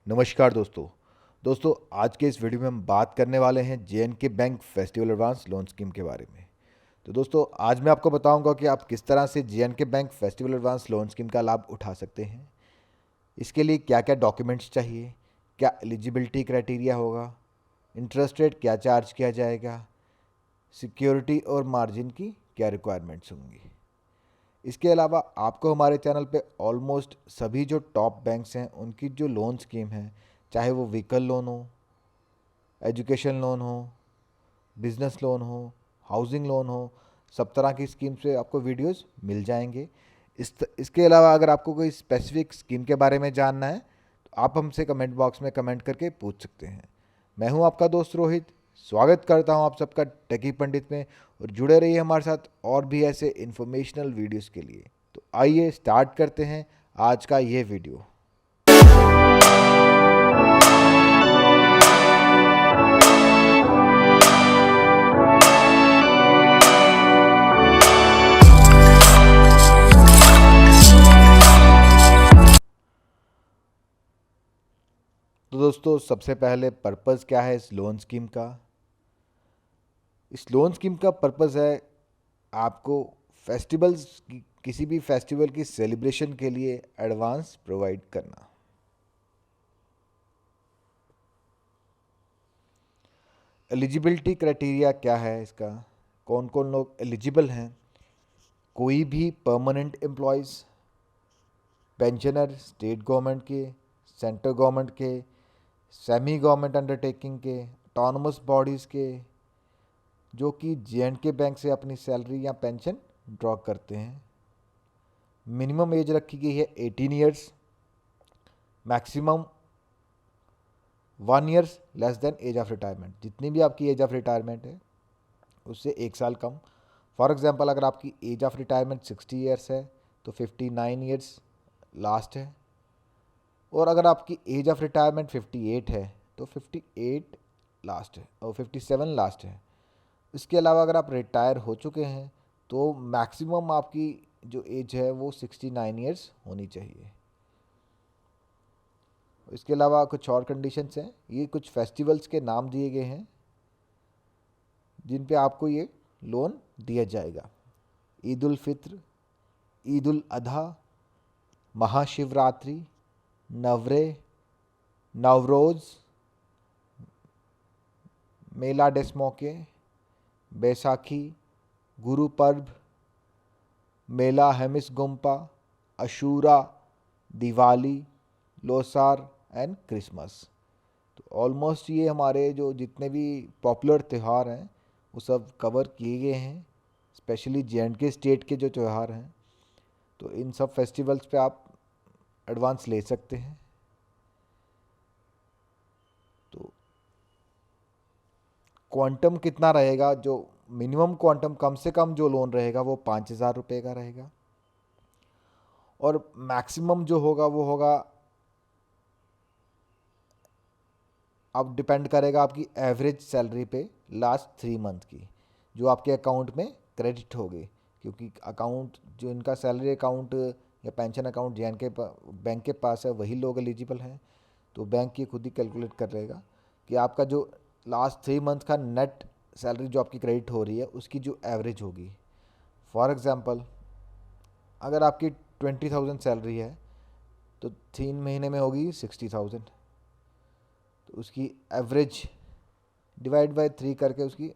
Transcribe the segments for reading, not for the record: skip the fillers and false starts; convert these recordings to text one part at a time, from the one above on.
नमस्कार दोस्तों आज के इस वीडियो में हम बात करने वाले हैं JNK bank festival advance loan scheme के बारे में। तो दोस्तों आज मैं आपको बताऊंगा कि आप किस तरह से JNK bank festival advance loan scheme का लाभ उठा सकते हैं। इसके लिए क्या क्या डॉक्यूमेंट्स चाहिए, क्या एलिजिबिलिटी क्राइटेरिया होगा, इंटरेस्ट रेट क्या चार्ज किया जाएगा, सिक्योरिटी और मार्जिन की क्या रिक्वायरमेंट्स होंगी। इसके अलावा आपको हमारे चैनल पे ऑलमोस्ट सभी जो टॉप बैंक्स हैं उनकी जो लोन स्कीम है, चाहे वो व्हीकल लोन हो, एजुकेशन लोन हो, बिजनेस लोन हो, हाउसिंग लोन हो, सब तरह की स्कीम से आपको वीडियोस मिल जाएंगे। इसके अलावा अगर आपको कोई स्पेसिफिक स्कीम के बारे में जानना है तो आप हमसे कमेंट बॉक्स में कमेंट करके पूछ सकते हैं। मैं हूं आपका दोस्त रोहित, स्वागत करता हूं आप सबका टेकी पंडित में, और जुड़े रहिए हमारे साथ और भी ऐसे इन्फॉर्मेशनल वीडियोस के लिए। तो आइए स्टार्ट करते हैं आज का ये वीडियो। तो दोस्तों सबसे पहले पर्पज़ क्या है इस लोन स्कीम का। इस लोन स्कीम का पर्पज़ है आपको फेस्टिवल्स किसी भी फेस्टिवल की सेलिब्रेशन के लिए एडवांस प्रोवाइड करना। एलिजिबिलिटी क्राइटेरिया क्या है इसका, कौन कौन लोग एलिजिबल हैं। कोई भी permanent employees, pensioner state government के, सेंट्रल गवर्नमेंट के, सेमी गवर्नमेंट अंडरटेकिंग के, ऑटोनमस बॉडीज़ के, जो कि जेएंडके बैंक से अपनी सैलरी या पेंशन ड्रॉ करते हैं। मिनिमम एज रखी गई है 18 years, maximum 1 years less than age of retirement. जितनी भी आपकी एज ऑफ रिटायरमेंट है उससे 1 साल कम। फॉर एग्जांपल अगर आपकी एज ऑफ रिटायरमेंट 60 ईयर्स है तो 59 ईयर्स लास्ट है, और अगर आपकी एज ऑफ रिटायरमेंट 58 है तो 58 लास्ट है और 57 लास्ट है। इसके अलावा अगर आप रिटायर हो चुके हैं तो मैक्सिमम आपकी जो एज है वो 69 ईयर्स होनी चाहिए। इसके अलावा कुछ और कंडीशंस हैं। ये कुछ फेस्टिवल्स के नाम दिए गए हैं जिन पे आपको ये लोन दिया जाएगा। ईद उल फित्र, ईद उल अधा, महाशिवरात्रि, नवरे, नवरोज़, मेला डेस्मोके, बैसाखी, गुरु पर्व, मेला हेमिस गुम्पा, अशूरा, दिवाली, लोसार एंड क्रिसमस। तो ऑलमोस्ट ये हमारे जो जितने भी पॉपुलर त्यौहार हैं वो सब कवर किए गए हैं, स्पेशली जेएंडके स्टेट के जो त्यौहार हैं। तो इन सब फेस्टिवल्स पे आप एडवांस ले सकते हैं। तो क्वांटम कितना रहेगा, जो मिनिमम क्वांटम कम से कम जो लोन रहेगा वो 5,000 रुपये का रहेगा, और मैक्सिमम जो होगा वो होगा, अब डिपेंड करेगा आपकी एवरेज सैलरी पे लास्ट 3 मंथ की, जो आपके अकाउंट में क्रेडिट होगी। क्योंकि अकाउंट जो इनका सैलरी अकाउंट या पेंशन अकाउंट जे के बैंक के पास है वही लोग एलिजिबल हैं। तो बैंक ये खुद ही कैलकुलेट कर रहेगा कि आपका जो लास्ट 3 मंथ का नेट सैलरी जो आपकी क्रेडिट हो रही है उसकी जो एवरेज होगी। फॉर एग्ज़ाम्पल अगर आपकी 20,000 सैलरी है तो 3 महीने में होगी 60,000, तो उसकी एवरेज डिवाइड बाय 3 करके उसकी,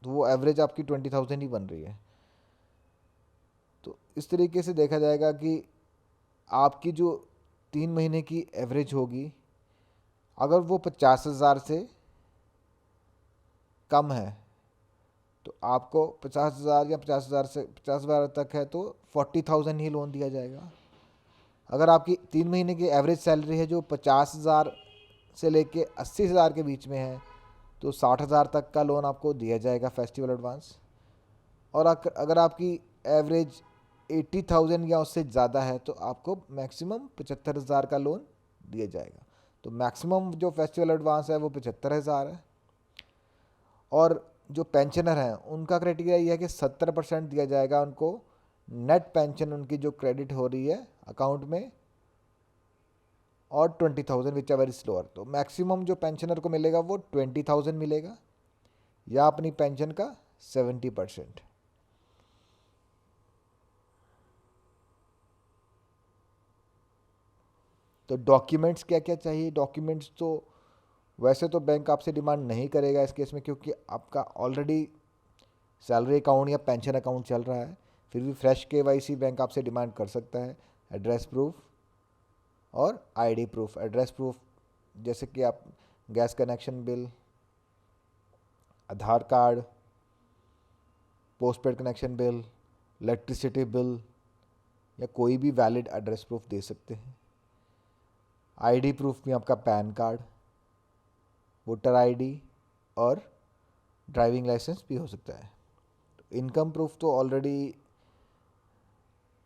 तो वो एवरेज आपकी 20,000 ही बन रही है। तो इस तरीके से देखा जाएगा कि आपकी जो 3 महीने की एवरेज होगी, अगर वो 50,000 से कम है तो आपको 50,000 या 50,000 से 50,000 तक है तो 40,000 ही लोन दिया जाएगा। अगर आपकी 3 महीने की एवरेज सैलरी है जो 50,000 से लेके 80,000 के बीच में है तो 60,000 तक का लोन आपको दिया जाएगा फेस्टिवल एडवांस। और अगर आपकी एवरेज 80,000 या उससे ज़्यादा है तो आपको मैक्सिमम 75,000 का लोन दिया जाएगा। तो मैक्सिमम जो फेस्टिवल एडवांस है वो 75,000 है। और जो पेंशनर हैं उनका क्राइटेरिया ये है कि 70% दिया जाएगा उनको नेट पेंशन, उनकी जो क्रेडिट हो रही है अकाउंट में और 20,000 विच आर वेरी स्लोअर। तो मैक्सिमम जो पेंशनर को मिलेगा वो 20,000 मिलेगा, या अपनी पेंशन का 70%। तो डॉक्यूमेंट्स क्या क्या चाहिए? डॉक्यूमेंट्स तो वैसे तो बैंक आपसे डिमांड नहीं करेगा इस केस में, क्योंकि आपका ऑलरेडी सैलरी अकाउंट या पेंशन अकाउंट चल रहा है। फिर भी फ्रेश केवाईसी बैंक आपसे डिमांड कर सकता है। एड्रेस प्रूफ और आईडी प्रूफ। एड्रेस प्रूफ जैसे कि आप gas connection bill, Aadhaar card, postpaid connection bill, electricity bill, या कोई भी वैलिड एड्रेस प्रूफ दे सकते हैं। आईडी प्रूफ में आपका पैन कार्ड, वोटर आईडी और ड्राइविंग लाइसेंस भी हो सकता है। इनकम प्रूफ तो ऑलरेडी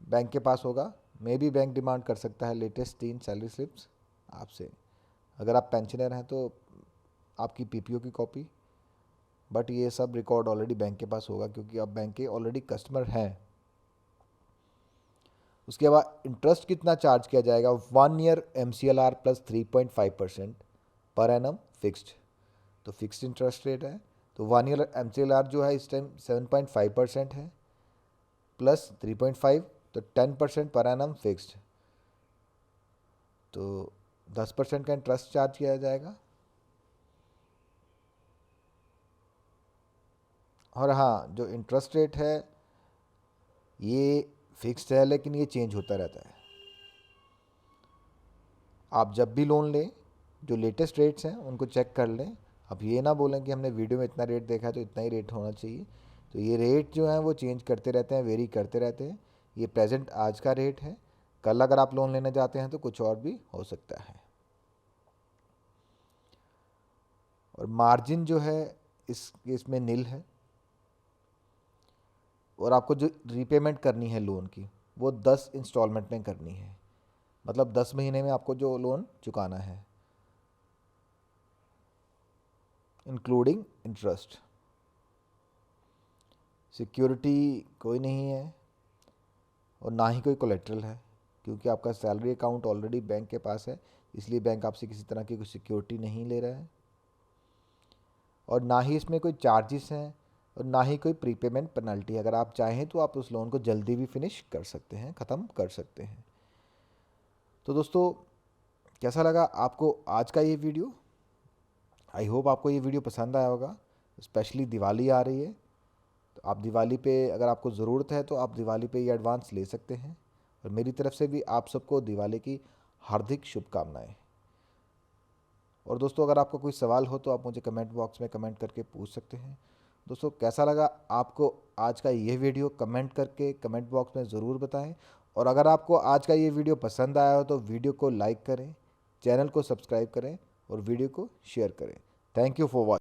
बैंक के पास होगा। मे भी बैंक डिमांड कर सकता है लेटेस्ट 3 सैलरी स्लिप्स आपसे। अगर आप पेंशनर हैं तो आपकी पीपीओ की कॉपी, बट ये सब रिकॉर्ड ऑलरेडी बैंक के पास होगा क्योंकि आप बैंक के ऑलरेडी कस्टमर हैं। उसके बाद इंटरेस्ट कितना चार्ज किया जाएगा? 1 year MCLR plus 3.5% per annum fixed. तो फिक्स्ड इंटरेस्ट रेट है। तो 1 ईयर MCLR जो है इस टाइम 7.5% है, प्लस 3.5, तो 10% पर एनम फिक्स्ड। तो 10% का इंटरेस्ट चार्ज किया जाएगा। और हाँ, जो इंटरेस्ट रेट है ये फिक्स्ड है, लेकिन ये चेंज होता रहता है। आप जब भी लोन लें, जो लेटेस्ट रेट्स हैं उनको चेक कर लें। अब ये ना बोलें कि हमने वीडियो में इतना रेट देखा है तो इतना ही रेट होना चाहिए। तो ये रेट जो हैं वो चेंज करते रहते हैं, वेरी करते रहते हैं। ये प्रेजेंट आज का रेट है, कल अगर आप लोन लेने जाते हैं तो कुछ और भी हो सकता है। और मार्जिन जो है इस केस में नील है। और आपको जो रीपेमेंट करनी है लोन की वो 10 इंस्टॉलमेंट में करनी है, मतलब 10 महीने में आपको जो लोन चुकाना है, इंक्लूडिंग इंटरेस्ट। सिक्योरिटी कोई नहीं है और ना ही कोई कोलेट्रल है, क्योंकि आपका सैलरी अकाउंट ऑलरेडी बैंक के पास है, इसलिए बैंक आपसे किसी तरह की कोई सिक्योरिटी नहीं ले रहा है। और ना ही इसमें कोई चार्जेस हैं और ना ही कोई प्रीपेमेंट पेनल्टी। अगर आप चाहें तो आप उस लोन को जल्दी भी फिनिश कर सकते हैं, ख़त्म कर सकते हैं। तो दोस्तों, कैसा लगा आपको आज का ये वीडियो? आई होप आपको ये वीडियो पसंद आया होगा। स्पेशली दिवाली आ रही है, तो आप दिवाली पे अगर आपको ज़रूरत है तो आप दिवाली पे ये एडवांस ले सकते हैं। और मेरी तरफ से भी आप सबको दिवाली की हार्दिक शुभकामनाएं। और दोस्तों, अगर आपको कोई सवाल हो तो आप मुझे कमेंट बॉक्स में कमेंट करके पूछ सकते हैं। दोस्तों, कैसा लगा आपको आज का ये वीडियो? कमेंट करके कमेंट बॉक्स में ज़रूर बताएं। और अगर आपको आज का ये वीडियो पसंद आया हो तो वीडियो को लाइक करें, चैनल को सब्सक्राइब करें और वीडियो को शेयर करें। Thank you for watching.